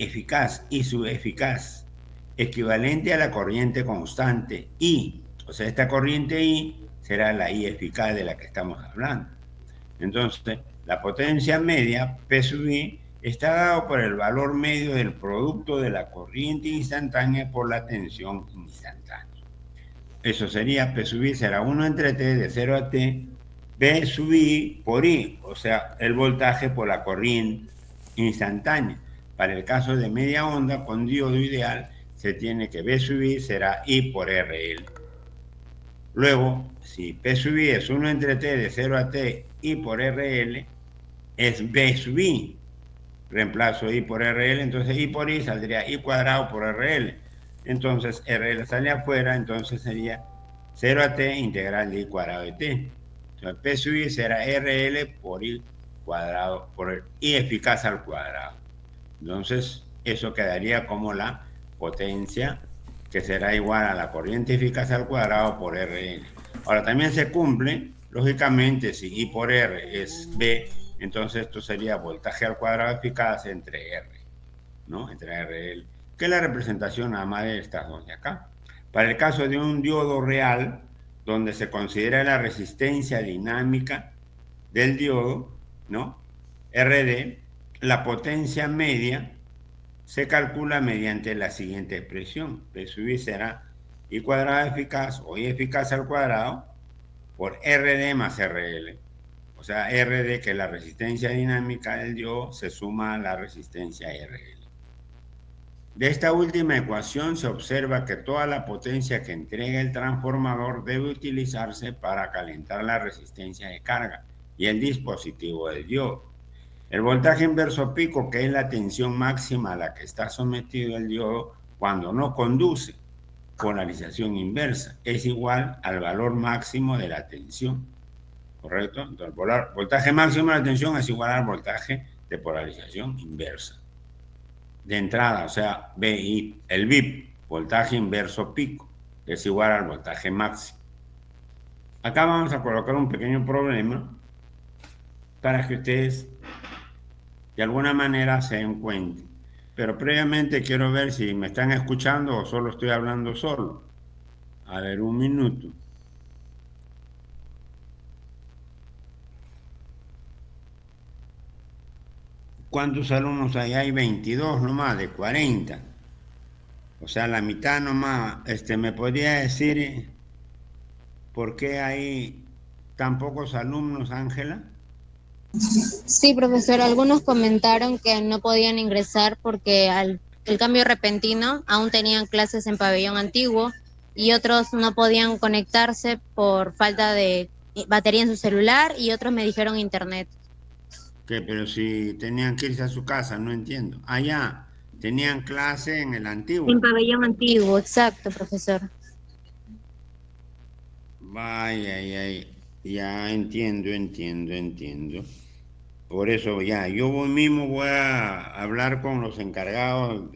eficaz y subeficaz, equivalente a la corriente constante I. O sea, esta corriente I será la I eficaz de la que estamos hablando. Entonces, la potencia media, P sub I, está dado por el valor medio del producto de la corriente instantánea por la tensión instantánea. Eso sería P sub I será 1 entre T de 0 a T, B sub I por I, o sea, el voltaje por la corriente instantánea. Para el caso de media onda con diodo ideal, se tiene que B sub I será I por RL. Luego, si P sub I es 1 entre T de 0 a T, I por RL, es B sub I. Reemplazo I por RL, entonces I por I saldría I cuadrado por RL. Entonces RL sale afuera, entonces sería 0 a T integral de I cuadrado de T. Entonces P sub I será RL por I cuadrado, por I eficaz al cuadrado. Entonces eso quedaría como la potencia que será igual a la corriente eficaz al cuadrado por RL. Ahora también se cumple, lógicamente, si I por R es B, entonces esto sería voltaje al cuadrado eficaz entre R, ¿no? Entre RL, que es la representación nada más de estas dos de acá. Para el caso de un diodo real, donde se considera la resistencia dinámica del diodo, ¿no? RD, la potencia media se calcula mediante la siguiente expresión. P sub I será I cuadrado eficaz o I eficaz al cuadrado por RD más RL. O sea, RD, que es la resistencia dinámica del diodo, se suma a la resistencia RL. De esta última ecuación se observa que toda la potencia que entrega el transformador debe utilizarse para calentar la resistencia de carga y el dispositivo del diodo. El voltaje inverso pico, que es la tensión máxima a la que está sometido el diodo cuando no conduce, polarización inversa, es igual al valor máximo de la tensión. ¿Correcto? Entonces, el voltaje máximo de la tensión es igual al voltaje de polarización inversa. De entrada, o sea, BI, el VIP, voltaje inverso pico, es igual al voltaje máximo. Acá vamos a colocar un pequeño problema para que ustedes de alguna manera se den cuenta. Pero previamente quiero ver si me están escuchando o solo estoy hablando solo. A ver, un minuto. ¿Cuántos alumnos hay? Hay 22 nomás, de 40. O sea, la mitad nomás. ¿Me podría decir por qué hay tan pocos alumnos, Ángela? Sí, profesor, algunos comentaron que no podían ingresar porque al el cambio repentino aún tenían clases en pabellón antiguo y otros no podían conectarse por falta de batería en su celular y otros me dijeron internet. ¿Qué? Pero si tenían que irse a su casa, no entiendo. Ah, ya, tenían clase en el En antiguo. pabellón antiguo, exacto, profesor. Vaya, ya entiendo. Por eso ya, yo hoy mismo voy a hablar con los encargados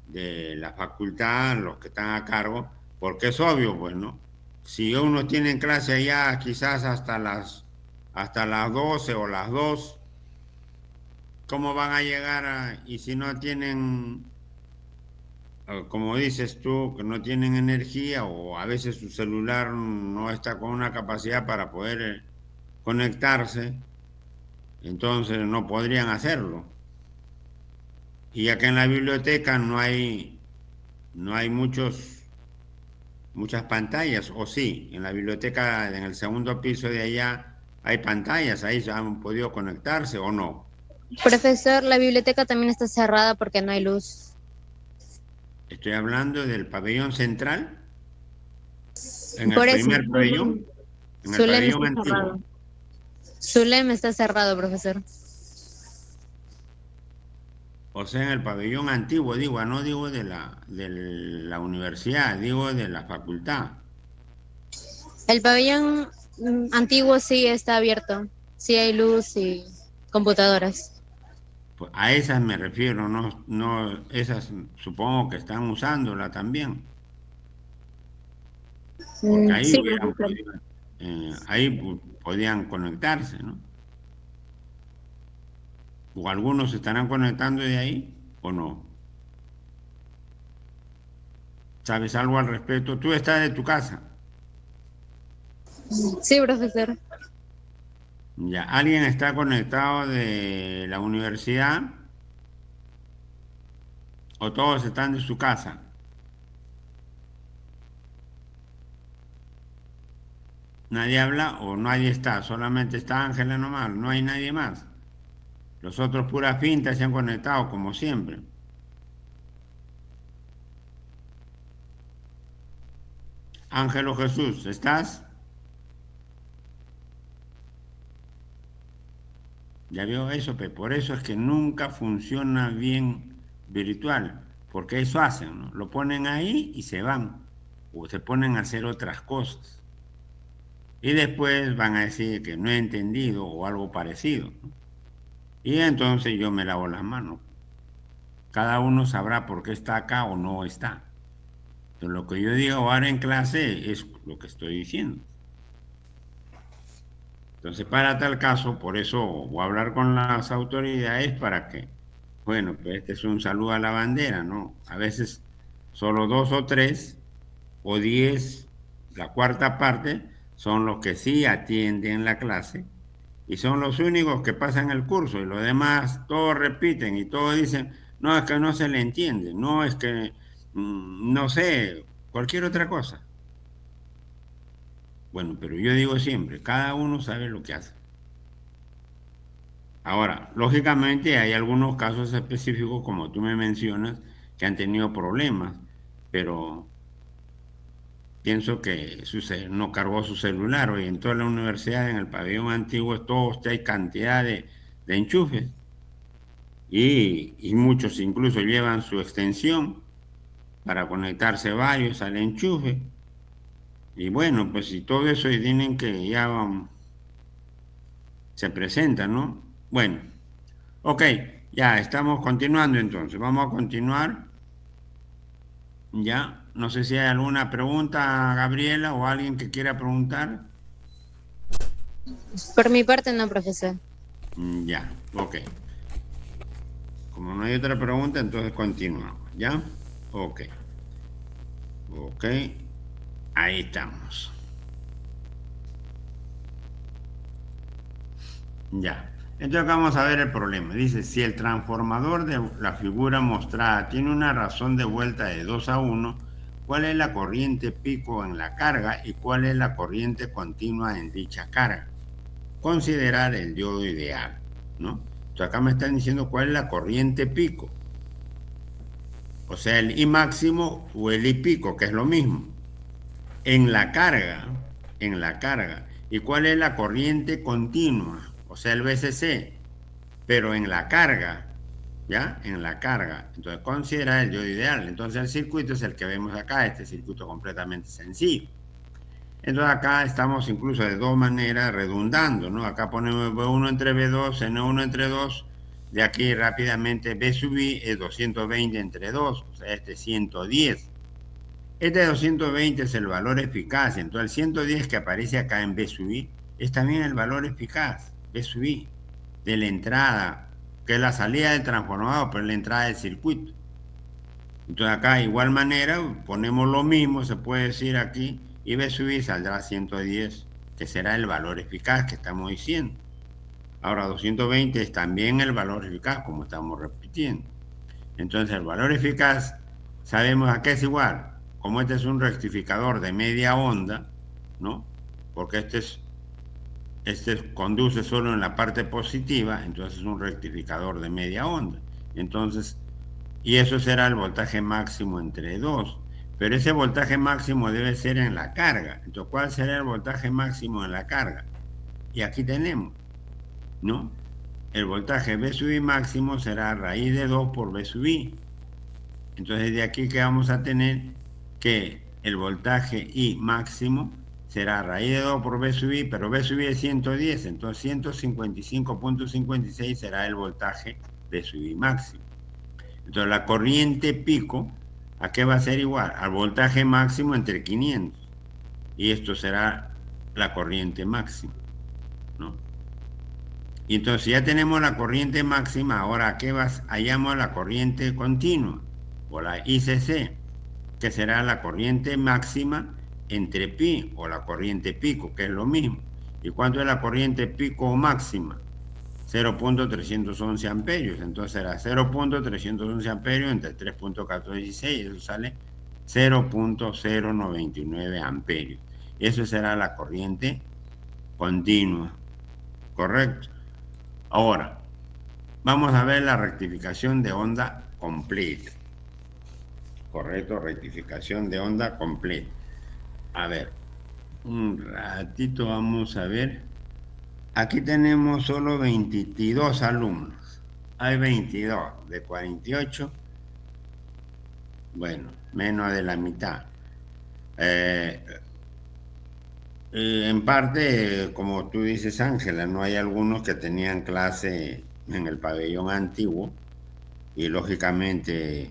de la facultad, los que están a cargo, porque es obvio, pues, ¿no? Si uno tiene clase allá quizás hasta las 12 o las 2, ¿cómo van a llegar y si no tienen, como dices tú, que no tienen energía o a veces su celular no está con una capacidad para poder conectarse, entonces no podrían hacerlo? Y acá en la biblioteca no hay muchas pantallas, o sí, en la biblioteca, en el segundo piso de allá, hay pantallas, ahí se han podido conectarse o no. Profesor, la biblioteca también está cerrada porque no hay luz. Estoy hablando del pabellón central, en el Por eso, primer pabellón, en el Zulem pabellón está antiguo. cerrado. Zulem está cerrado, profesor. O sea, en el pabellón antiguo, digo, no digo de la universidad, digo de la facultad. El pabellón antiguo sí está abierto. Sí hay luz y computadoras. Pues a esas me refiero, no, esas supongo que están usándola también, porque ahí Sí, hubieran profesor. podido, ahí podían conectarse, ¿no? O algunos se estarán conectando de ahí. ¿O no? ¿Sabes algo al respecto? Tú estás de tu casa. Sí, profesor. Ya, ¿alguien está conectado de la universidad o todos están de su casa? Nadie habla o nadie está, solamente está Ángela nomás, no hay nadie más. Los otros puras pintas se han conectado como siempre. Ángelo Jesús, ¿estás? Ya veo eso, pero por eso es que nunca funciona bien virtual, porque eso hacen, ¿no? Lo ponen ahí y se van, o se ponen a hacer otras cosas. Y después van a decir que no he entendido o algo parecido, ¿no? Y entonces yo me lavo las manos. Cada uno sabrá por qué está acá o no está. Entonces, lo que yo digo ahora en clase es lo que estoy diciendo. Entonces, para tal caso, por eso voy a hablar con las autoridades para que, bueno, pues este es un saludo a la bandera, ¿no? A veces solo 2 o 3 o 10, la cuarta parte, son los que sí atienden la clase y son los únicos que pasan el curso y los demás todos repiten y todos dicen, no, es que no se le entiende, no, es que, no sé, cualquier otra cosa. Bueno, pero yo digo siempre, cada uno sabe lo que hace. Ahora, lógicamente hay algunos casos específicos, como tú me mencionas, que han tenido problemas, pero pienso que no cargó su celular. Hoy en toda la universidad, en el pabellón antiguo, todo hay cantidad de enchufes y muchos incluso llevan su extensión para conectarse varios al enchufe. Y bueno, pues si todo eso y tienen que ya se presenta, ¿no? Bueno, ok, ya estamos continuando entonces. Vamos a continuar. Ya, no sé si hay alguna pregunta, Gabriela, o alguien que quiera preguntar. Por mi parte, no, profesor. Ya, ok. Como no hay otra pregunta, entonces continuamos. ¿Ya? Ok. Ok. Ahí estamos. Ya. Entonces acá vamos a ver el problema. Dice, si el transformador de la figura mostrada tiene una razón de vuelta de 2 a 1, ¿cuál es la corriente pico en la carga y cuál es la corriente continua en dicha carga? Considerar el diodo ideal, ¿no? Entonces acá me están diciendo cuál es la corriente pico. O sea, el I máximo o el I pico, que es lo mismo. En la carga, en la carga. ¿Y cuál es la corriente continua? O sea, el VCC, pero en la carga, ¿ya? En la carga. Entonces, considera el diodo ideal. Entonces, el circuito es el que vemos acá, este circuito completamente sencillo. Entonces, acá estamos incluso de dos maneras redundando, ¿no? Acá ponemos B1 entre B2, N1 entre 2. De aquí rápidamente B sub I es 220 entre 2, o sea, este es 110. Este 220 es el valor eficaz, entonces el 110 que aparece acá en B sub I es también el valor eficaz, B sub I, de la entrada, que es la salida del transformador, pero la entrada del circuito. Entonces acá de igual manera ponemos lo mismo, se puede decir aquí, y B sub I saldrá 110, que será el valor eficaz que estamos diciendo. Ahora 220 es también el valor eficaz, como estamos repitiendo. Entonces el valor eficaz, sabemos a qué es igual. Como este es un rectificador de media onda, ¿no? Porque este conduce solo en la parte positiva, entonces es un rectificador de media onda. Entonces, y eso será el voltaje máximo entre 2. Pero ese voltaje máximo debe ser en la carga. Entonces, ¿cuál será el voltaje máximo en la carga? Y aquí tenemos, ¿no? El voltaje B sub I máximo será raíz de 2 por B sub I. Entonces, de aquí que vamos a tener que el voltaje I máximo será raíz de 2 por B sub I, pero B sub I es 110, entonces 155.56 será el voltaje B sub I máximo. Entonces, la corriente pico, ¿a qué va a ser igual? Al voltaje máximo entre 500. Y esto será la corriente máxima, ¿no? Y entonces ya tenemos la corriente máxima, ahora ¿a qué hallamos la corriente continua? O la ICC, que será la corriente máxima entre pi, o la corriente pico, que es lo mismo. ¿Y cuánto es la corriente pico máxima? 0.311 amperios. Entonces será 0.311 amperios entre 3.1416. Eso sale 0.099 amperios. Eso será la corriente continua. ¿Correcto? Ahora, vamos a ver la rectificación de onda completa. Correcto, rectificación de onda completa. A ver, un ratito vamos a ver. Aquí tenemos solo 22 alumnos. Hay 22 de 48. Bueno, menos de la mitad. En parte, como tú dices, Ángela, no hay algunos que tenían clase en el pabellón antiguo y lógicamente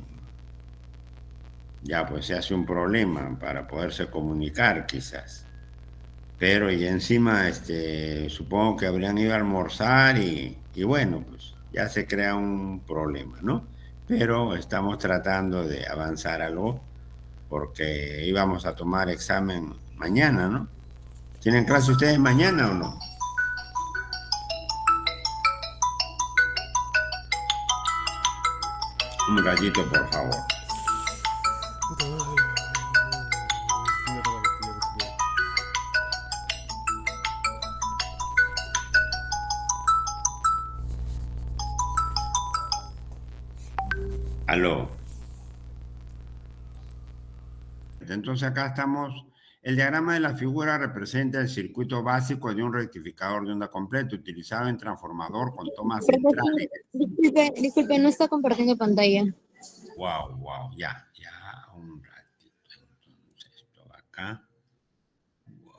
ya pues se hace un problema para poderse comunicar quizás. Pero y encima supongo que habrían ido a almorzar y bueno, pues ya se crea un problema, ¿no? Pero estamos tratando de avanzar algo porque íbamos a tomar examen mañana, ¿no? ¿Tienen clase ustedes mañana o no? Un ratito, por favor. Aló. Entonces acá estamos. El diagrama de la figura representa el circuito básico de un rectificador de onda completa utilizado en transformador con tomas centrales. Disculpe, no está compartiendo pantalla. Wow, ya, un ratito. Entonces, esto va acá. Wow.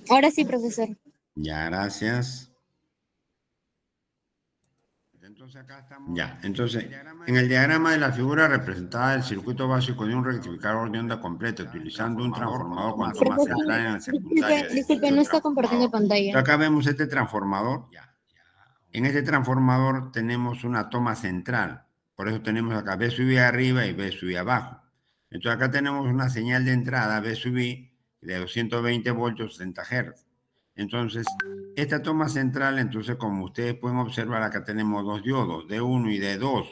Ahora sí, profesor. Ya, gracias. Entonces acá estamos. Ya, entonces, en el diagrama de la figura representada el circuito básico de un rectificador de onda completa utilizando un transformador con toma central en la secundaria. Disculpe, no está compartiendo pantalla. Entonces acá vemos este transformador. En este transformador tenemos una toma central. Por eso tenemos acá B sub I arriba y B sub I abajo. Entonces acá tenemos una señal de entrada B sub I de 220 voltios 60 Hz. Entonces, esta toma central, entonces como ustedes pueden observar, acá tenemos dos diodos, D1 y D2.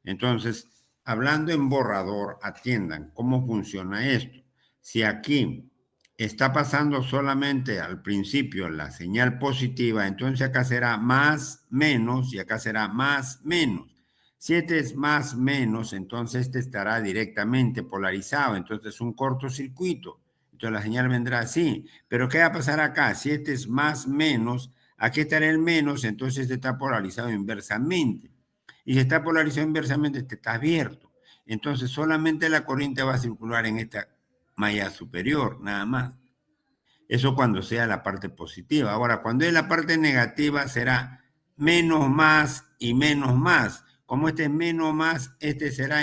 Entonces, hablando en borrador, atiendan cómo funciona esto. Si aquí está pasando solamente al principio la señal positiva, entonces acá será más, menos, y acá será más, menos. Si este es más, menos, entonces este estará directamente polarizado, entonces es un cortocircuito. Entonces la señal vendrá así. Pero ¿qué va a pasar acá? Si este es más, menos, aquí estará el menos, entonces este está polarizado inversamente. Y si está polarizado inversamente, este está abierto. Entonces solamente la corriente va a circular en esta malla superior, nada más. Eso cuando sea la parte positiva. Ahora, cuando es la parte negativa, será menos más y menos más. Como este es menos más, este será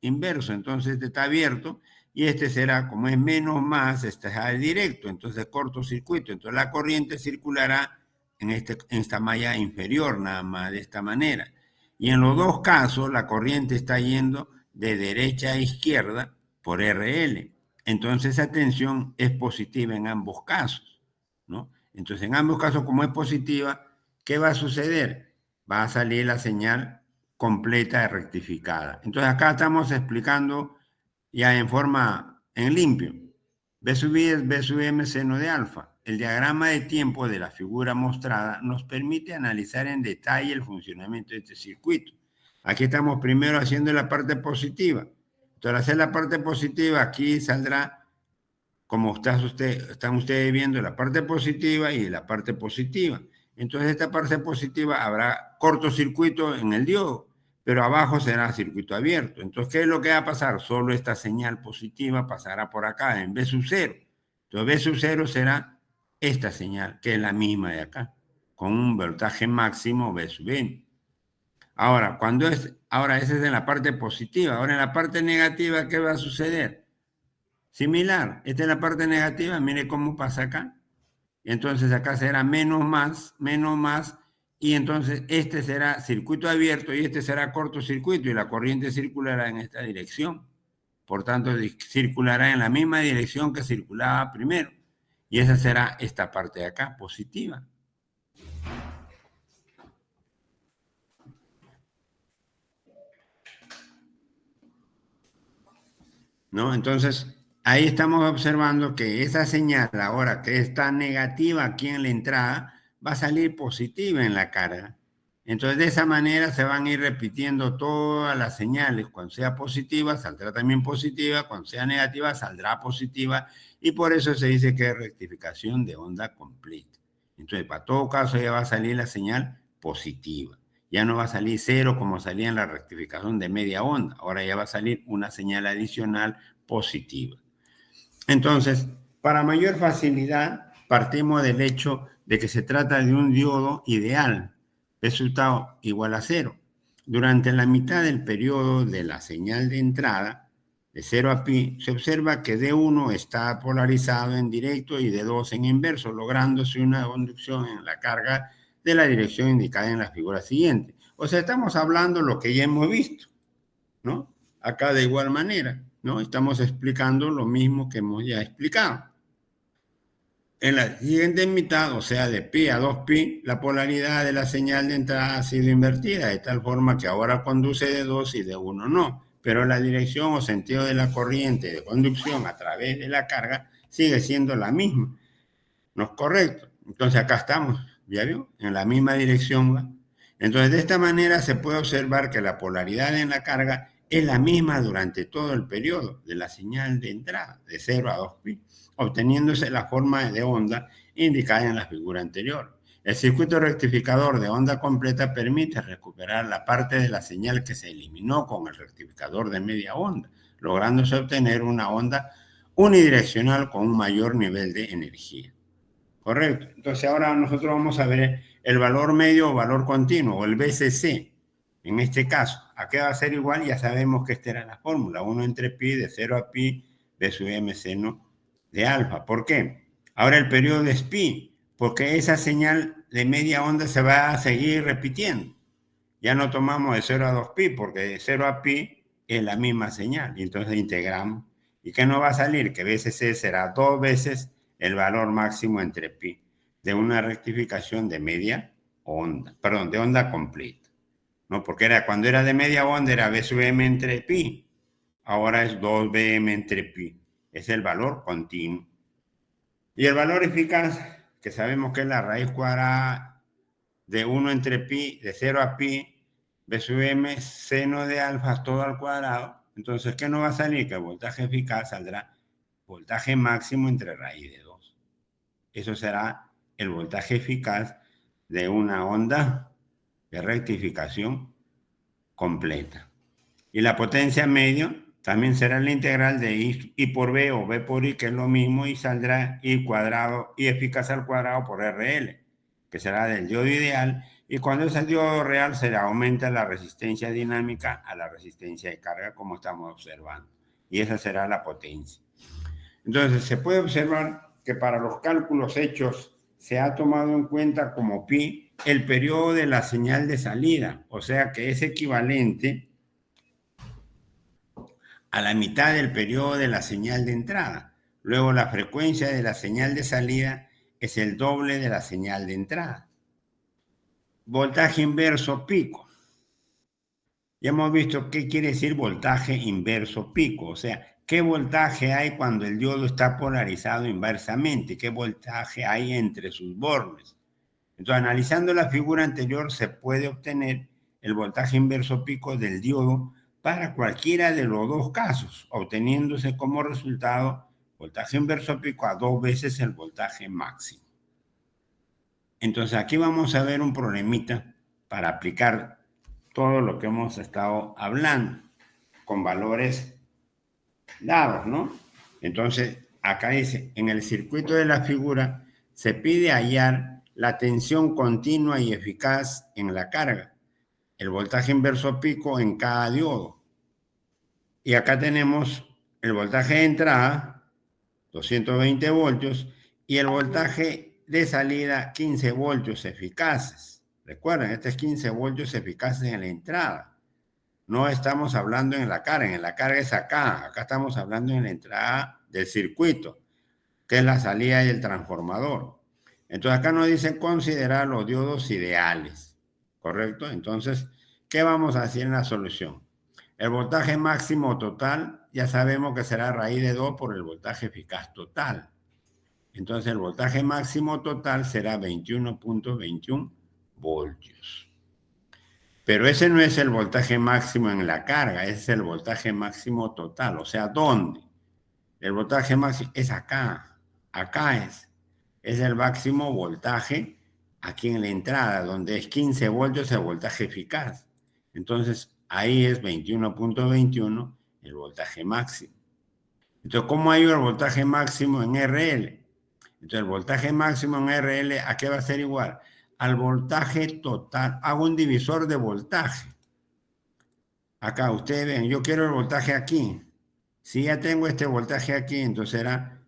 inverso. Entonces este está abierto y este será, como es menos más, este será directo. Entonces cortocircuito. Entonces la corriente circulará en esta malla inferior, nada más, de esta manera. Y en los dos casos, la corriente está yendo de derecha a izquierda por RL. Entonces esa tensión es positiva en ambos casos, ¿no? Entonces en ambos casos, como es positiva, ¿qué va a suceder? Va a salir la señal completa y rectificada. Entonces acá estamos explicando ya en limpio. B sub I es B sub M seno de alfa. El diagrama de tiempo de la figura mostrada nos permite analizar en detalle el funcionamiento de este circuito. Aquí estamos primero haciendo la parte positiva. Entonces, al hacer la parte positiva, aquí saldrá, como están ustedes viendo, la parte positiva y la parte positiva. Entonces, esta parte positiva habrá cortocircuito en el diodo, pero abajo será circuito abierto. Entonces, ¿qué es lo que va a pasar? Solo esta señal positiva pasará por acá en B sub 0. Entonces, B sub 0 será esta señal, que es la misma de acá, con un voltaje máximo B sub N. Ahora, ahora esa es en la parte positiva. Ahora en la parte negativa, ¿qué va a suceder? Similar. Esta es la parte negativa, mire cómo pasa acá. Entonces acá será menos más, y entonces este será circuito abierto y este será cortocircuito y la corriente circulará en esta dirección. Por tanto, circulará en la misma dirección que circulaba primero. Y esa será esta parte de acá, positiva. ¿No? Entonces, ahí estamos observando que esa señal, ahora que está negativa aquí en la entrada, va a salir positiva en la carga. Entonces, de esa manera se van a ir repitiendo todas las señales. Cuando sea positiva, saldrá también positiva. Cuando sea negativa, saldrá positiva. Y por eso se dice que es rectificación de onda completa. Entonces, para todo caso, ya va a salir la señal positiva. Ya no va a salir cero como salía en la rectificación de media onda. Ahora ya va a salir una señal adicional positiva. Entonces, para mayor facilidad, partimos del hecho de que se trata de un diodo ideal, resultado igual a cero. Durante la mitad del periodo de la señal de entrada, de 0 a pi, se observa que D1 está polarizado en directo y D2 en inverso, lográndose una conducción en la carga de la dirección indicada en la figura siguiente. O sea, estamos hablando lo que ya hemos visto, ¿no? Acá de igual manera, ¿no? Estamos explicando lo mismo que hemos ya explicado. En la siguiente mitad, o sea, de pi a 2pi, la polaridad de la señal de entrada ha sido invertida, de tal forma que ahora conduce de 2 y de 1 no. Pero la dirección o sentido de la corriente de conducción a través de la carga sigue siendo la misma. ¿No es correcto? Entonces acá estamos, ¿ya vio? En la misma dirección va. Entonces de esta manera se puede observar que la polaridad en la carga es la misma durante todo el periodo de la señal de entrada, de 0 a 2pi, obteniéndose la forma de onda indicada en la figura anterior. El circuito rectificador de onda completa permite recuperar la parte de la señal que se eliminó con el rectificador de media onda, lográndose obtener una onda unidireccional con un mayor nivel de energía. Correcto. Entonces ahora nosotros vamos a ver el valor medio o valor continuo, o el BCC. En este caso, ¿a qué va a ser igual? Ya sabemos que esta era la fórmula, 1 entre pi de 0 a pi de sub m seno de alfa. ¿Por qué? Ahora el periodo es pi, porque esa señal de media onda se va a seguir repitiendo. Ya no tomamos de 0 a 2pi, porque de 0 a pi es la misma señal, y entonces integramos. ¿Y qué nos va a salir? Que BCC será 2 veces el valor máximo entre pi de una rectificación de media onda, perdón, de onda completa. ¿No? Porque cuando era de media onda era B sub m entre pi, ahora es 2bm entre pi. Es el valor continuo. Y el valor eficaz, que sabemos que es la raíz cuadrada de 1 entre pi, de 0 a pi, B sub m seno de alfa todo al cuadrado. Entonces, ¿qué nos va a salir? Que el voltaje eficaz saldrá voltaje máximo entre raíz de 2. Eso será el voltaje eficaz de una onda de rectificación completa. Y la potencia medio también será la integral de I por B o B por I, que es lo mismo, y saldrá I cuadrado, I eficaz al cuadrado por RL, que será del diodo ideal, y cuando es el diodo real se aumenta la resistencia dinámica a la resistencia de carga, como estamos observando. Y esa será la potencia. Entonces, se puede observar que para los cálculos hechos se ha tomado en cuenta como pi el periodo de la señal de salida, o sea que es equivalente a la mitad del periodo de la señal de entrada. Luego la frecuencia de la señal de salida es el doble de la señal de entrada. Voltaje inverso pico. Ya hemos visto qué quiere decir voltaje inverso pico, o sea, qué voltaje hay cuando el diodo está polarizado inversamente, qué voltaje hay entre sus bornes. Entonces, analizando la figura anterior, se puede obtener el voltaje inverso pico del diodo para cualquiera de los dos casos, obteniéndose como resultado voltaje inverso pico a 2 veces el voltaje máximo. Entonces, aquí vamos a ver un problemita para aplicar todo lo que hemos estado hablando con valores dados, ¿no? Entonces, acá dice, en el circuito de la figura se pide hallar la tensión continua y eficaz en la carga. el voltaje inverso pico en cada diodo. Y acá tenemos el voltaje de entrada, 220 voltios, y el voltaje de salida, 15 voltios eficaces. Recuerden, este es 15 voltios eficaces en la entrada. No estamos hablando en la carga es acá. Acá estamos hablando en la entrada del circuito, que es la salida del transformador. Entonces acá nos dice considerar los diodos ideales, ¿correcto? Entonces, ¿qué vamos a hacer en la solución? El voltaje máximo total ya sabemos que será raíz de 2 por el voltaje eficaz total. Entonces el voltaje máximo total será 21.21 voltios. Pero ese no es el voltaje máximo en la carga, ese es el voltaje máximo total. O sea, ¿dónde? El voltaje máximo es acá. Acá es el máximo voltaje aquí en la entrada, donde es 15 voltios el voltaje eficaz. Entonces, ahí es 21.21 el voltaje máximo. Entonces, ¿cómo hay el voltaje máximo en RL? Entonces, el voltaje máximo en RL, ¿a qué va a ser igual? Al voltaje total. Hago un divisor de voltaje. Acá, ustedes ven, yo quiero el voltaje aquí. Si ya tengo este voltaje aquí, entonces será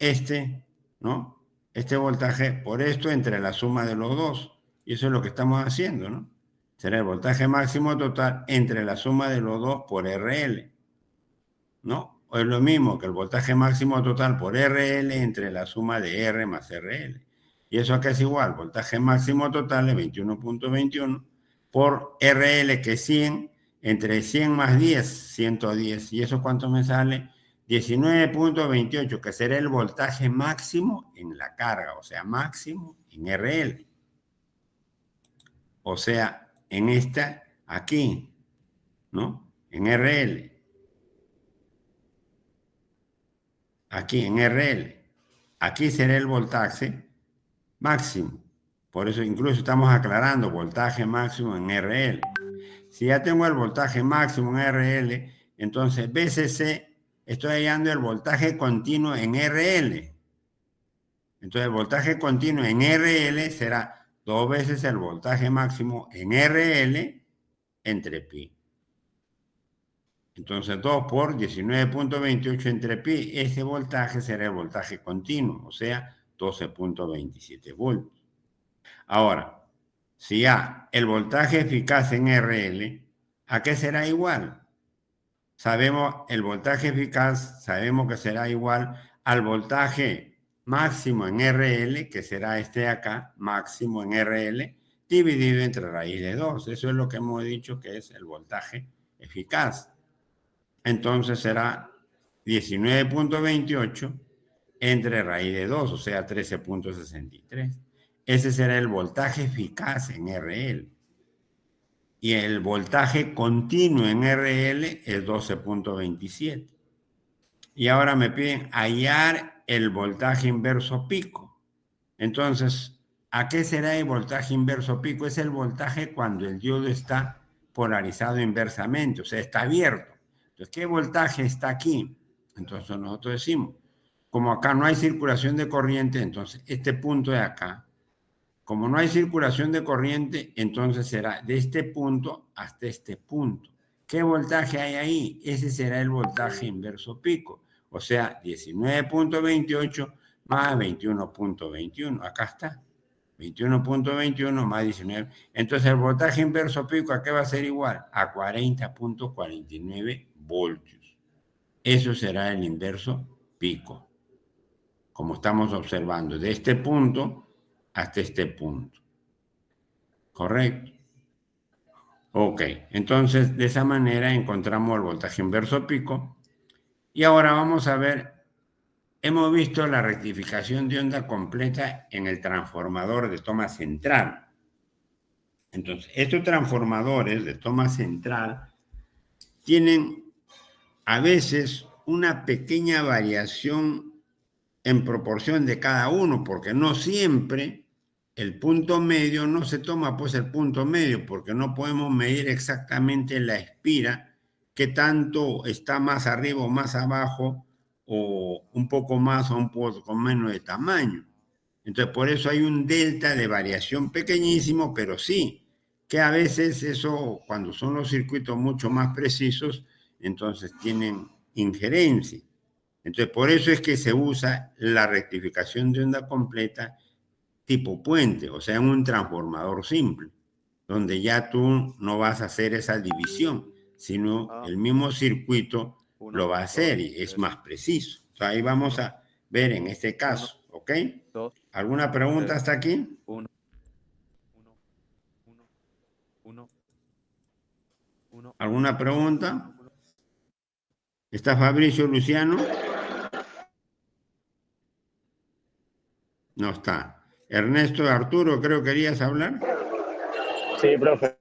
este, ¿no? Este voltaje por esto entre la suma de los dos. Y eso es lo que estamos haciendo, ¿no? Será el voltaje máximo total entre la suma de los dos por RL, ¿no? O es lo mismo que el voltaje máximo total por RL entre la suma de R más RL. Y eso acá es igual, voltaje máximo total es 21.21 por RL, que es 100, entre 100 más 10, 110. ¿Y eso cuánto me sale? 19.28, que será el voltaje máximo en la carga, o sea, máximo en RL. O sea, en esta, aquí, ¿no? En RL. Aquí en RL. Aquí será el voltaje máximo. Por eso incluso estamos aclarando voltaje máximo en RL. Si ya tengo el voltaje máximo en RL, entonces BCC, estoy hallando el voltaje continuo en RL. Entonces el voltaje continuo en RL será 2 veces el voltaje máximo en RL entre pi. Entonces 2 por 19.28 entre pi, ese voltaje será el voltaje continuo, o sea, 12.27 voltios. Ahora, si ya el voltaje eficaz en RL, ¿a qué será igual? Sabemos el voltaje eficaz, sabemos que será igual al voltaje máximo en RL, que será este de acá, máximo en RL, dividido entre raíz de 2. Eso es lo que hemos dicho que es el voltaje eficaz. Entonces será 19.28 entre raíz de 2, o sea, 13.63. Ese será el voltaje eficaz en RL. Y el voltaje continuo en RL es 12.27. Y ahora me piden hallar el voltaje inverso pico. Entonces, ¿a qué será el voltaje inverso pico? Es el voltaje cuando el diodo está polarizado inversamente, o sea, está abierto. Entonces, ¿qué voltaje está aquí? Entonces nosotros decimos, como acá no hay circulación de corriente, entonces este punto de acá, como no hay circulación de corriente, entonces será de este punto hasta este punto. ¿Qué voltaje hay ahí? Ese será el voltaje inverso pico. O sea, 19.28 más 21.21. Acá está. 21.21 más 19. Entonces el voltaje inverso pico, ¿a qué va a ser igual? A 40.49 voltios. Eso será el inverso pico. Como estamos observando, de este punto hasta este punto. ¿Correcto? Ok, entonces de esa manera encontramos el voltaje inverso pico. Y ahora vamos a ver, hemos visto la rectificación de onda completa en el transformador de toma central. Entonces, estos transformadores de toma central tienen a veces una pequeña variación en proporción de cada uno, porque no siempre el punto medio no se toma pues el punto medio, porque no podemos medir exactamente la espira, que tanto está más arriba o más abajo, o un poco más o un poco menos de tamaño. Entonces, por eso hay un delta de variación pequeñísimo, pero sí, que a veces eso, cuando son los circuitos mucho más precisos, entonces tienen injerencia. Entonces, por eso es que se usa la rectificación de onda completa tipo puente, o sea, en un transformador simple, donde ya tú no vas a hacer esa división, sino el mismo circuito lo va a hacer y es más preciso. O sea, ahí vamos a ver en este caso, ¿ok? ¿Alguna pregunta hasta aquí? ¿Alguna pregunta? ¿Está Fabricio Luciano? No está. Ernesto Arturo, creo que querías hablar. Sí, profe.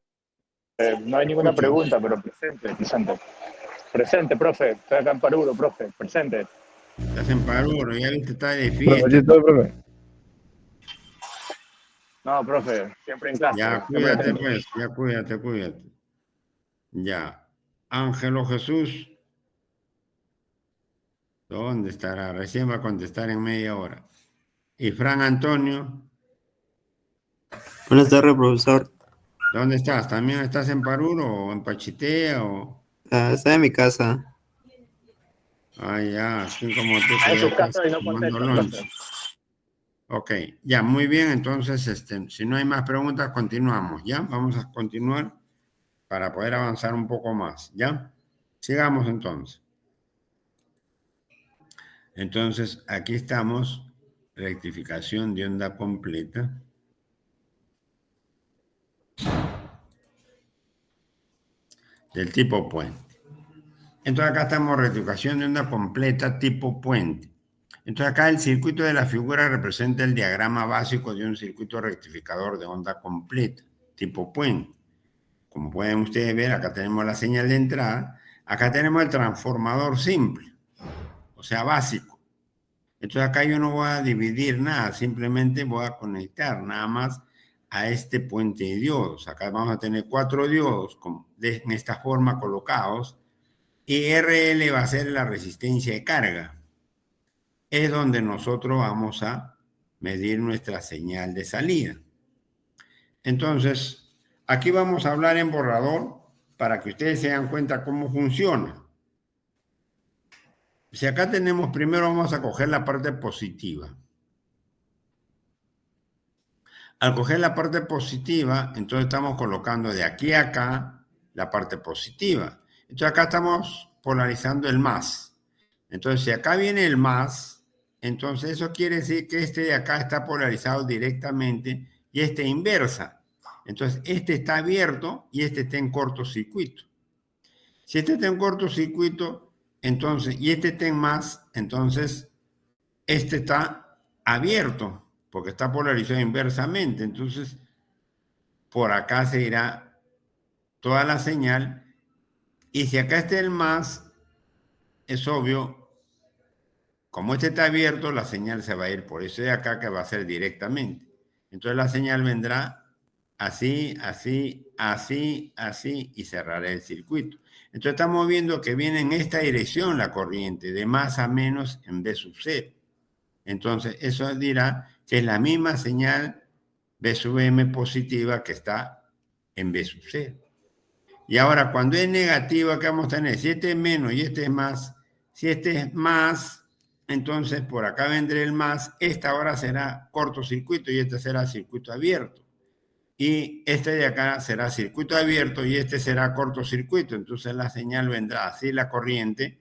No hay ninguna pregunta, pero presente, presente. Presente, profe. Estoy acá en Paruro, profe. Presente. Estás en Paruro, ya viste, está de fiesta. Profe, profe. No, profe, siempre en clase. Ya, cuídate, pues, ya cuídate, cuídate. Ya. Ángelo Jesús. ¿Dónde estará? Recién va a contestar en media hora. Y Fran Antonio. Buenas tardes, profesor. ¿Dónde estás? ¿También estás en Paruro o en Pachitea o...? Estoy en mi casa. Ah, ya, así como tú A que ya su estás casa y no tomando contesta, lunch. profe. Ok, ya, muy bien. Entonces, si no hay más preguntas, continuamos, ¿ya? Vamos a continuar para poder avanzar un poco más, ¿ya? Sigamos entonces. Entonces, aquí estamos, rectificación de onda completa. Del tipo puente. Entonces acá estamos rectificación de onda completa tipo puente. Entonces acá el circuito de la figura representa el diagrama básico de un circuito rectificador de onda completa tipo puente. Como pueden ustedes ver, acá tenemos la señal de entrada, acá tenemos el transformador simple, o sea, básico. Entonces acá yo no voy a dividir nada, simplemente voy a conectar nada más a este puente de diodos. Acá vamos a tener 4 diodos en esta forma colocados y RL va a ser la resistencia de carga. Es donde nosotros vamos a medir nuestra señal de salida. Entonces, aquí vamos a hablar en borrador para que ustedes se den cuenta cómo funciona. Si acá tenemos, primero vamos a coger la parte positiva. Al coger la parte positiva, entonces estamos colocando de aquí a acá la parte positiva. Entonces acá estamos polarizando el más. Entonces si acá viene el más, entonces eso quiere decir que este de acá está polarizado directamente y este inversa. Entonces este está abierto y este está en cortocircuito. Si este está en cortocircuito, entonces, y este está en más, entonces este está abierto porque está polarizado inversamente. Entonces, por acá se irá toda la señal. Y si acá está el más, es obvio, como este está abierto, la señal se va a ir por ese de acá que va a ser directamente. Entonces la señal vendrá así, así, así, así y cerrará el circuito. Entonces estamos viendo que viene en esta dirección la corriente, de más a menos en B sub 0. Entonces eso dirá que es la misma señal B sub M positiva que está en B sub 0. Y ahora cuando es negativa, ¿qué vamos a tener? Si este es menos y este es más, si este es más, entonces por acá vendrá el más, esta ahora será cortocircuito y este será circuito abierto. Y este de acá será circuito abierto y este será cortocircuito. Entonces la señal vendrá así, la corriente.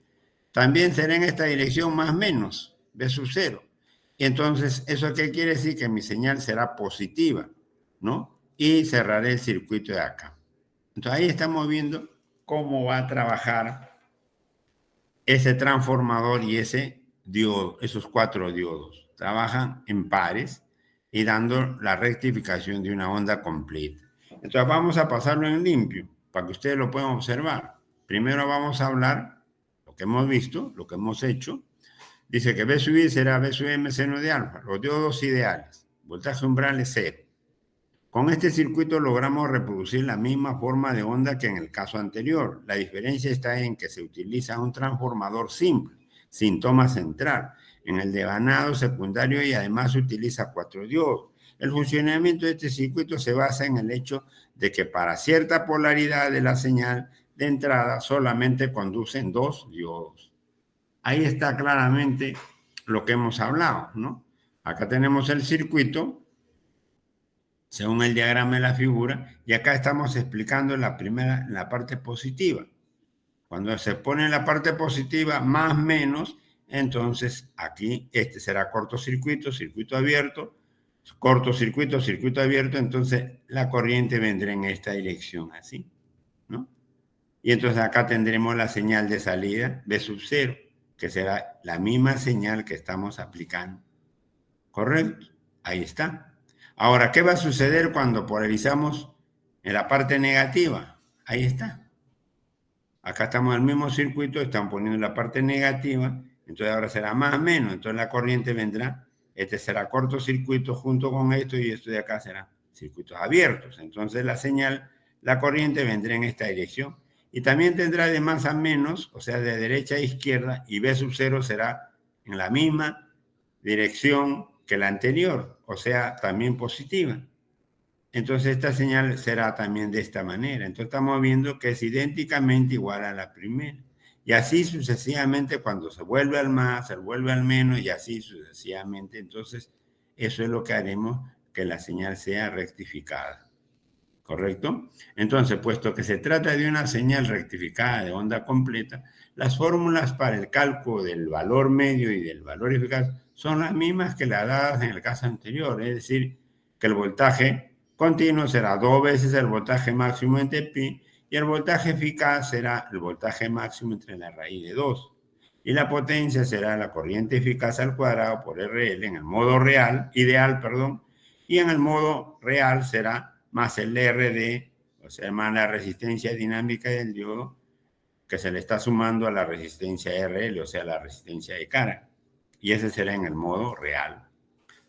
También será en esta dirección más menos, B sub 0. Y entonces, ¿eso qué quiere decir? Que mi señal será positiva, ¿no? Y cerraré el circuito de acá. Entonces ahí estamos viendo cómo va a trabajar ese transformador y ese diodo, esos 4 diodos. Trabajan en pares y dando la rectificación de una onda completa. Entonces vamos a pasarlo en limpio para que ustedes lo puedan observar. Primero vamos a hablar lo que hemos visto, lo que hemos hecho. Dice que B sub I será B sub M seno de alfa, los diodos ideales. Voltaje umbral es 0. Con este circuito logramos reproducir la misma forma de onda que en el caso anterior. La diferencia está en que se utiliza un transformador simple, sin toma central. En el de vanado secundario y además se utiliza 4 diodos. el funcionamiento de este circuito se basa en el hecho de que para cierta polaridad de la señal de entrada solamente conducen 2 diodos. Ahí está claramente lo que hemos hablado, ¿no? Acá tenemos el circuito, según el diagrama de la figura, y acá estamos explicando la parte positiva. Cuando se pone en la parte positiva, más menos, entonces aquí este será cortocircuito, circuito abierto, cortocircuito, circuito abierto, entonces la corriente vendrá en esta dirección, así, ¿no? Y entonces acá tendremos la señal de salida B sub 0, que será la misma señal que estamos aplicando. ¿Correcto? Ahí está. Ahora, ¿qué va a suceder cuando polarizamos en la parte negativa? Ahí está. Acá estamos en el mismo circuito, están poniendo la parte negativa, entonces ahora será más o menos, entonces la corriente vendrá, este será cortocircuito junto con esto y esto de acá será circuitos abiertos. Entonces la señal, la corriente vendrá en esta dirección y también tendrá de más a menos, o sea, de derecha a izquierda, y B sub 0 será en la misma dirección que la anterior, o sea, también positiva. Entonces esta señal será también de esta manera. Entonces estamos viendo que es idénticamente igual a la primera. Y así sucesivamente cuando se vuelve al más, se vuelve al menos y así sucesivamente. Entonces eso es lo que haremos, que la señal sea rectificada. ¿Correcto? Entonces, puesto que se trata de una señal rectificada de onda completa, las fórmulas para el cálculo del valor medio y del valor eficaz son las mismas que las dadas en el caso anterior, es decir, que el voltaje continuo será 2 veces el voltaje máximo entre pi y el voltaje eficaz será el voltaje máximo entre la raíz de 2. Y la potencia será la corriente eficaz al cuadrado por RL en el modo real, ideal, perdón, y en el modo real será más el RD, o sea, más la resistencia dinámica del diodo, que se le está sumando a la resistencia RL, o sea, la resistencia de carga. Y ese será en el modo real.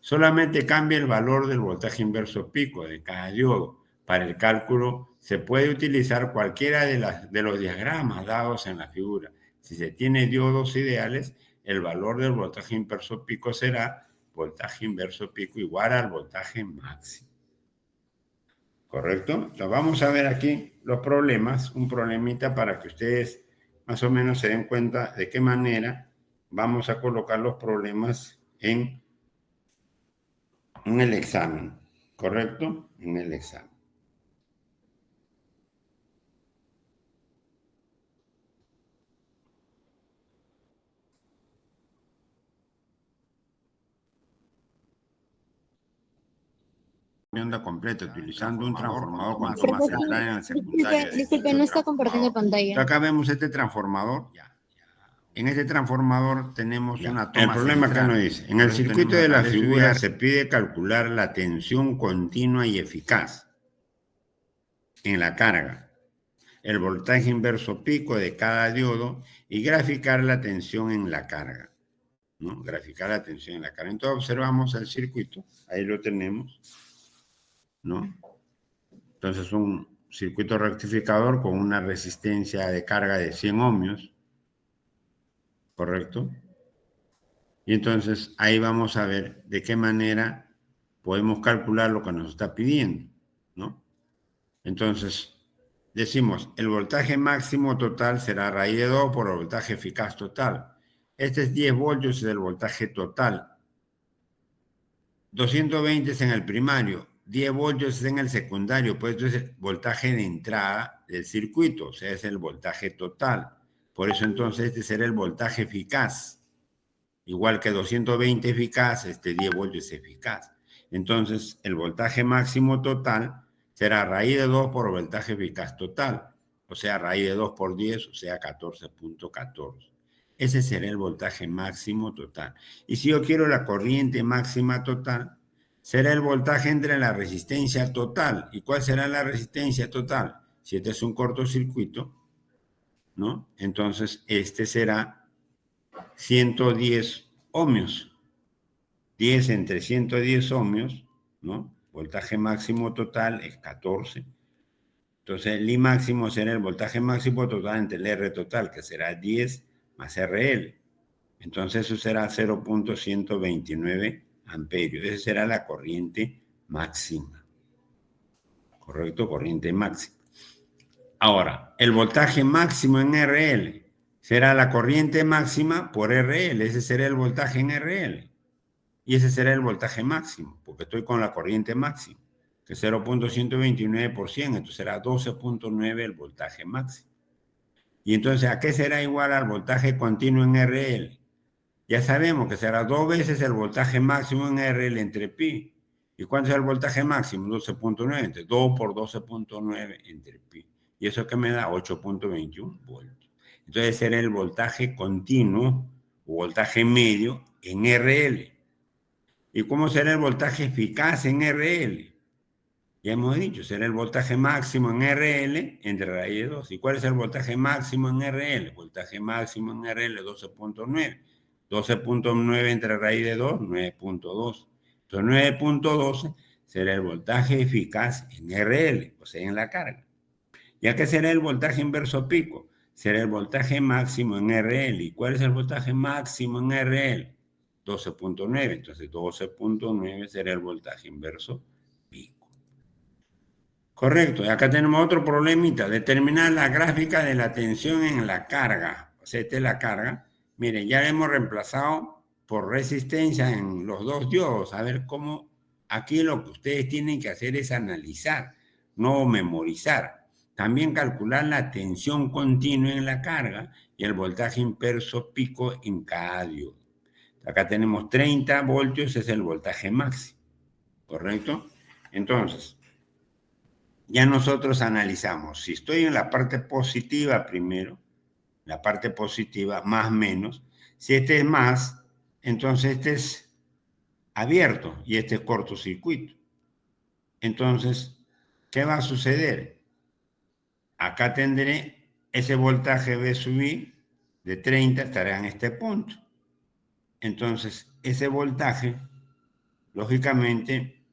Solamente cambia el valor del voltaje inverso pico de cada diodo. Para el cálculo se puede utilizar cualquiera de los diagramas dados en la figura. Si se tiene diodos ideales, el valor del voltaje inverso pico será voltaje inverso pico igual al voltaje máximo. ¿Correcto? Entonces vamos a ver aquí los problemas, un problemita para que ustedes más o menos se den cuenta de qué manera vamos a colocar los problemas en el examen. ¿Correcto? En el examen. Onda completa utilizando un transformador cuanto más central en el secundario. Disculpe, no está compartiendo pantalla. Acá vemos este transformador. En este transformador tenemos una toma. El problema que nos dice, en el circuito de la figura se pide calcular la tensión continua y eficaz en la carga, el voltaje inverso pico de cada diodo y graficar la tensión en la carga, ¿no? Graficar la tensión en la carga. Entonces observamos el circuito, ahí lo tenemos, ¿no? Entonces un circuito rectificador con una resistencia de carga de 100 ohmios, ¿correcto? Y entonces ahí vamos a ver de qué manera podemos calcular lo que nos está pidiendo, ¿no? Entonces decimos, el voltaje máximo total será raíz de 2 por el voltaje eficaz total. Este es 10 voltios, es el voltaje total. 220 es en el primario, 10 voltios es en el secundario, pues esto es el voltaje de entrada del circuito, o sea, es el voltaje total. Por eso entonces este será el voltaje eficaz. Igual que 220 eficaz, 10 voltios es eficaz. Entonces, el voltaje máximo total será raíz de 2 por voltaje eficaz total. O sea, raíz de 2 por 10, o sea, 14.14. Ese será el voltaje máximo total. Y si yo quiero la corriente máxima total, será el voltaje entre la resistencia total. ¿Y cuál será la resistencia total? Si este es un cortocircuito, ¿no? Entonces, este será 110 ohmios. 10 entre 110 ohmios, ¿no? Voltaje máximo total es 14. Entonces, el I máximo será el voltaje máximo total entre el R total, que será 10 más RL. Entonces, eso será 0.129 amperios. Esa será la corriente máxima. ¿Correcto? Corriente máxima. Ahora, el voltaje máximo en RL será la corriente máxima por RL. Ese será el voltaje en RL. Y ese será el voltaje máximo, porque estoy con la corriente máxima, que es 0.129%, entonces será 12.9 el voltaje máximo. Y entonces, ¿a qué será igual al voltaje continuo en RL? Ya sabemos que será 2 veces el voltaje máximo en RL entre pi. ¿Y cuánto es el voltaje máximo? 12.9, entre 2 por 12.9 entre pi. Y eso que me da 8.21 voltios. Entonces será el voltaje continuo o voltaje medio en RL. ¿Y cómo será el voltaje eficaz en RL? Ya hemos dicho, será el voltaje máximo en RL entre raíz de 2. ¿Y cuál es el voltaje máximo en RL? Voltaje máximo en RL 12.9. 12.9 entre raíz de 2, 9.2. Entonces 9.12 será el voltaje eficaz en RL, o sea, en la carga. ¿Ya qué será el voltaje inverso pico? Será el voltaje máximo en RL. ¿Y cuál es el voltaje máximo en RL? 12.9. Entonces 12.9 será el voltaje inverso pico. Correcto. Y acá tenemos otro problemita. Determinar la gráfica de la tensión en la carga. O sea, esta es la carga. Miren, ya la hemos reemplazado por resistencia en los dos diodos. A ver cómo. Aquí lo que ustedes tienen que hacer es analizar, no memorizar. También calcular la tensión continua en la carga y el voltaje inverso pico en cada diodo. Acá tenemos 30 voltios, es el voltaje máximo. ¿Correcto? Entonces, ya nosotros analizamos. Si estoy en la parte positiva primero, la parte positiva más menos, si este es más, entonces este es abierto y este es cortocircuito. Entonces, ¿qué va a suceder? Acá tendré ese voltaje V sub I de 30 estará en este punto. Entonces, ese voltaje, lógicamente,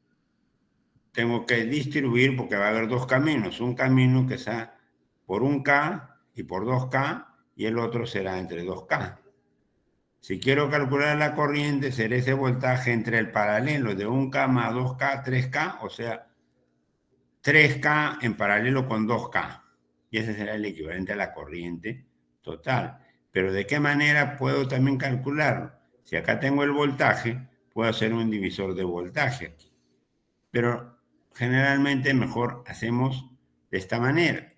tengo que distribuir porque va a haber dos caminos. Un camino que sea por 1K y por 2K y el otro será entre 2K. Si quiero calcular la corriente, será ese voltaje entre el paralelo de 1K más 2K, 3K, o sea, 3K en paralelo con 2K. Y ese será el equivalente a la corriente total. Pero ¿de qué manera puedo también calcularlo? Si acá tengo el voltaje, puedo hacer un divisor de voltaje aquí. Pero generalmente mejor hacemos de esta manera.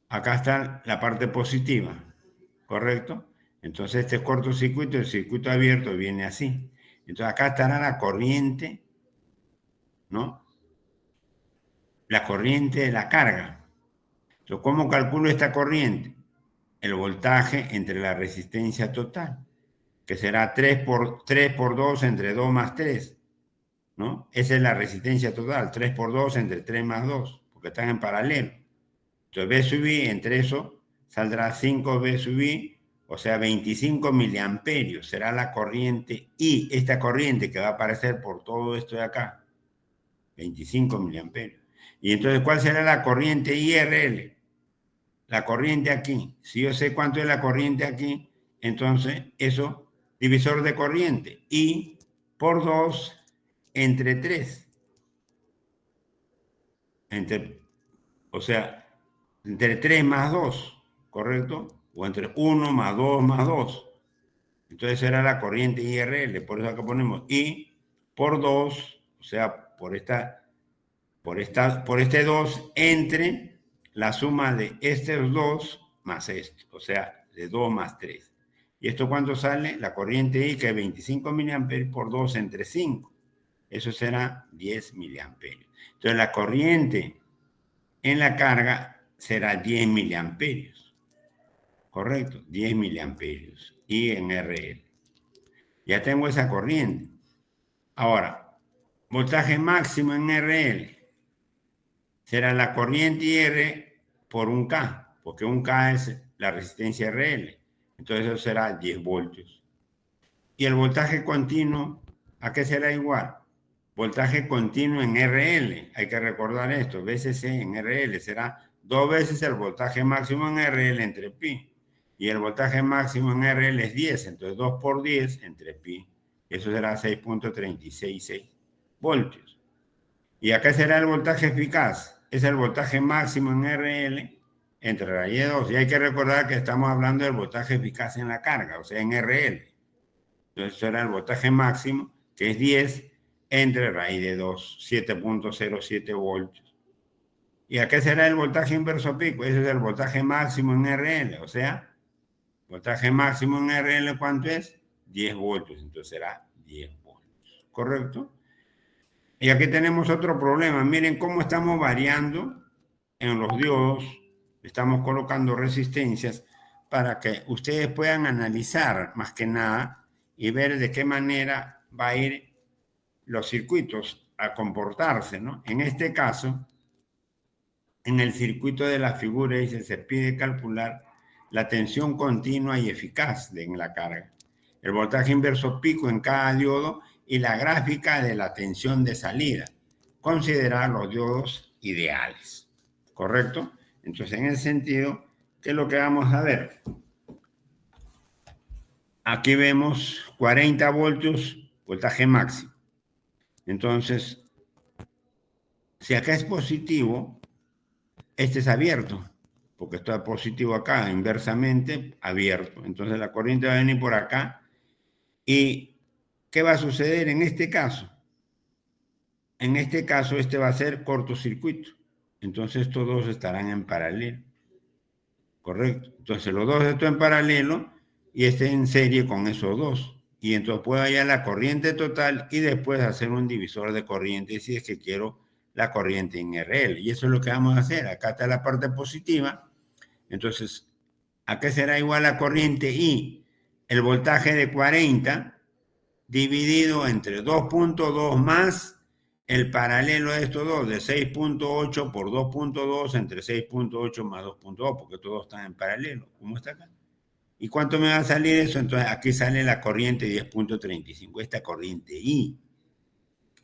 Acá está la parte positiva, ¿correcto? Entonces este cortocircuito, el circuito abierto viene así. Entonces acá estará la corriente, ¿no? La corriente de la carga. Entonces, ¿cómo calculo esta corriente? El voltaje entre la resistencia total, que será 3 por 2 entre 2 más 3, ¿no? Esa es la resistencia total, 3 por 2 entre 3 más 2, porque están en paralelo. Entonces V sub I, entre eso, saldrá 5 V sub I, o sea, 25 miliamperios. Será la corriente I, esta corriente que va a aparecer por todo esto de acá, 25 miliamperios. Y entonces, ¿cuál será la corriente IRL? La corriente aquí. Si yo sé cuánto es la corriente aquí, entonces eso, divisor de corriente. I por 2 entre 3. O sea, entre 3 más 2, ¿correcto? O entre 1 más 2 más 2. Entonces será la corriente IRL. Por eso acá ponemos I por 2, o sea, por este 2 entre la suma de estos 2 más esto, o sea, de 2 más 3. ¿Y esto cuánto sale? La corriente I, que es 25 miliamperios por 2 entre 5. Eso será 10 miliamperios. Entonces la corriente en la carga será 10 miliamperios. ¿Correcto? 10 miliamperios. Y en RL. Ya tengo esa corriente. Ahora, voltaje máximo en RL será la corriente IR por 1K, porque 1K es la resistencia RL. Entonces eso será 10 voltios. Y el voltaje continuo, ¿a qué será igual? Voltaje continuo en RL. Hay que recordar esto. VCC en RL será 2 veces el voltaje máximo en RL entre pi. Y el voltaje máximo en RL es 10. Entonces 2 por 10 entre pi. Eso será 6.366. voltios. ¿Y acá será el voltaje eficaz? Es el voltaje máximo en RL entre raíz de 2. Y hay que recordar que estamos hablando del voltaje eficaz en la carga, o sea, en RL. Entonces será el voltaje máximo, que es 10 entre raíz de 2, 7.07 voltios. ¿Y acá será el voltaje inverso pico? Ese es el voltaje máximo en RL, o sea, voltaje máximo en RL, ¿cuánto es? 10 voltios, entonces será 10 voltios, ¿correcto? Y aquí tenemos otro problema. Miren cómo estamos variando en los diodos. Estamos colocando resistencias para que ustedes puedan analizar más que nada y ver de qué manera va a ir los circuitos a comportarse, ¿no? En este caso, en el circuito de la figura dice, se pide calcular la tensión continua y eficaz en la carga, el voltaje inverso pico en cada diodo y la gráfica de la tensión de salida. Considerar los diodos ideales, ¿correcto? Entonces, en ese sentido, ¿qué es lo que vamos a ver? Aquí vemos 40 voltios, voltaje máximo. Entonces, si acá es positivo, este es abierto, porque está positivo acá, inversamente abierto. Entonces, la corriente va a venir por acá. ¿Y qué va a suceder en este caso? En este caso, este va a ser cortocircuito. Entonces, estos dos estarán en paralelo. ¿Correcto? Entonces, los dos están en paralelo y este en serie con esos dos. Y entonces puedo hallar la corriente total y después hacer un divisor de corriente si es que quiero la corriente en RL. Y eso es lo que vamos a hacer. Acá está la parte positiva. Entonces, acá será igual a corriente I, el voltaje de 40 dividido entre 2.2 más el paralelo de estos dos, de 6.8 por 2.2 entre 6.8 más 2.2, porque todos están en paralelo. ¿Cómo está acá? ¿Y cuánto me va a salir eso? Entonces aquí sale la corriente 10.35, esta corriente I.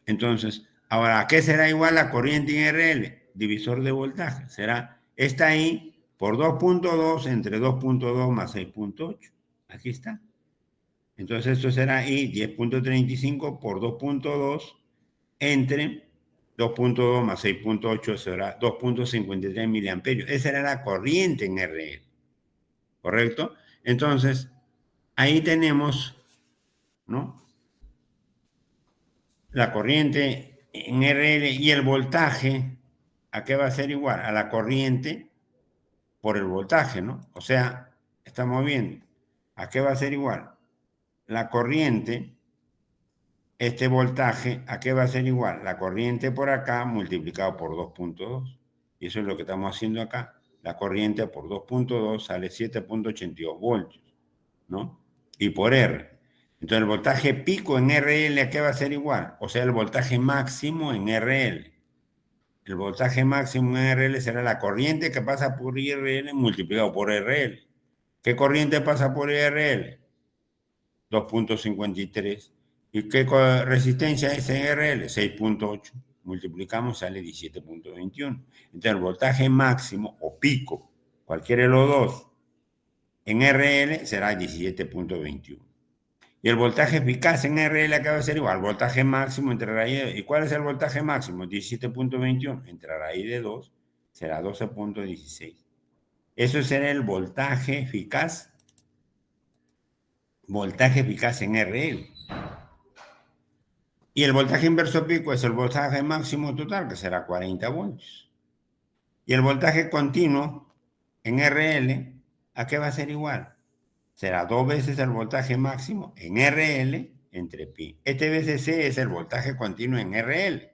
Entonces, ahora, ¿a qué será igual la corriente en RL? Divisor de voltaje. Será esta I por 2.2 entre 2.2 más 6.8. Aquí está. Entonces esto será I 10.35 por 2.2 entre 2.2 más 6.8 será 2.53 miliamperios. Esa era la corriente en RL. ¿Correcto? Entonces, ahí tenemos, ¿no? La corriente en RL y el voltaje, ¿a qué va a ser igual? A la corriente por el voltaje, ¿no? O sea, estamos viendo, ¿a qué va a ser igual? La corriente, este voltaje, ¿a qué va a ser igual? La corriente por acá multiplicado por 2.2. Y eso es lo que estamos haciendo acá. La corriente por 2.2 sale 7.82 voltios, ¿no? Y por R. Entonces el voltaje pico en RL, ¿a qué va a ser igual? O sea, el voltaje máximo en RL. El voltaje máximo en RL será la corriente que pasa por IRL multiplicado por RL. ¿Qué corriente pasa por IRL? 2.53. ¿Y qué resistencia es en RL? 6.8. Multiplicamos, sale 17.21. Entonces el voltaje máximo o pico, cualquiera de los dos, en RL será 17.21. Y el voltaje eficaz en RL acaba de ser igual. El voltaje máximo entre raíz de 2. ¿Y cuál es el voltaje máximo? 17.21. Entre raíz de 2 será 12.16. Eso será el voltaje eficaz. Voltaje eficaz en RL. Y el voltaje inverso pico es el voltaje máximo total, que será 40 voltios. Y el voltaje continuo en RL, ¿a qué va a ser igual? Será 2 veces el voltaje máximo en RL entre pi. Este veces C es el voltaje continuo en RL.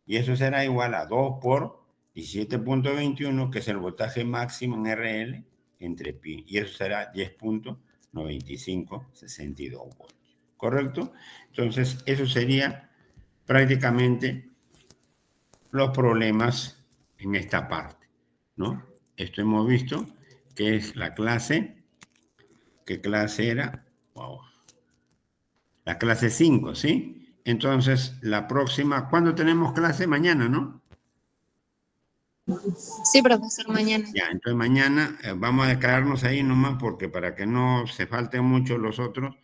Y eso será igual a 2 por 17.21, que es el voltaje máximo en RL entre pi. Y eso será 10.9562 voltios. ¿Correcto? Entonces, eso sería prácticamente los problemas en esta parte, ¿no? Esto hemos visto que es la clase. ¿Qué clase era? Wow. La clase 5, ¿sí? Entonces, la próxima, ¿cuándo tenemos clase? Mañana, ¿no? Sí, profesor, mañana. Ya, entonces mañana vamos a quedarnos ahí nomás porque para que no se falten mucho los otros.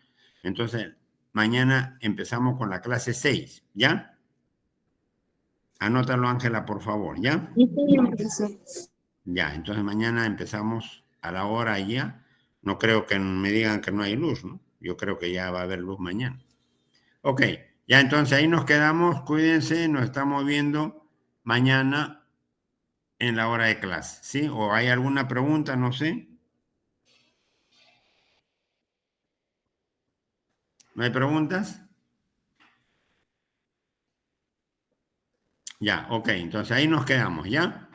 Entonces, mañana empezamos con la clase 6, ¿ya? Anótalo, Ángela, por favor, ¿ya? Sí, señor profesor. Ya, entonces mañana empezamos a la hora ya. No creo que me digan que no hay luz, ¿no? Yo creo que ya va a haber luz mañana. Ok, ya entonces ahí nos quedamos. Cuídense, nos estamos viendo mañana en la hora de clase, ¿sí? ¿O hay alguna pregunta? No sé. ¿No hay preguntas? Ya, ok, entonces ahí nos quedamos, ¿ya?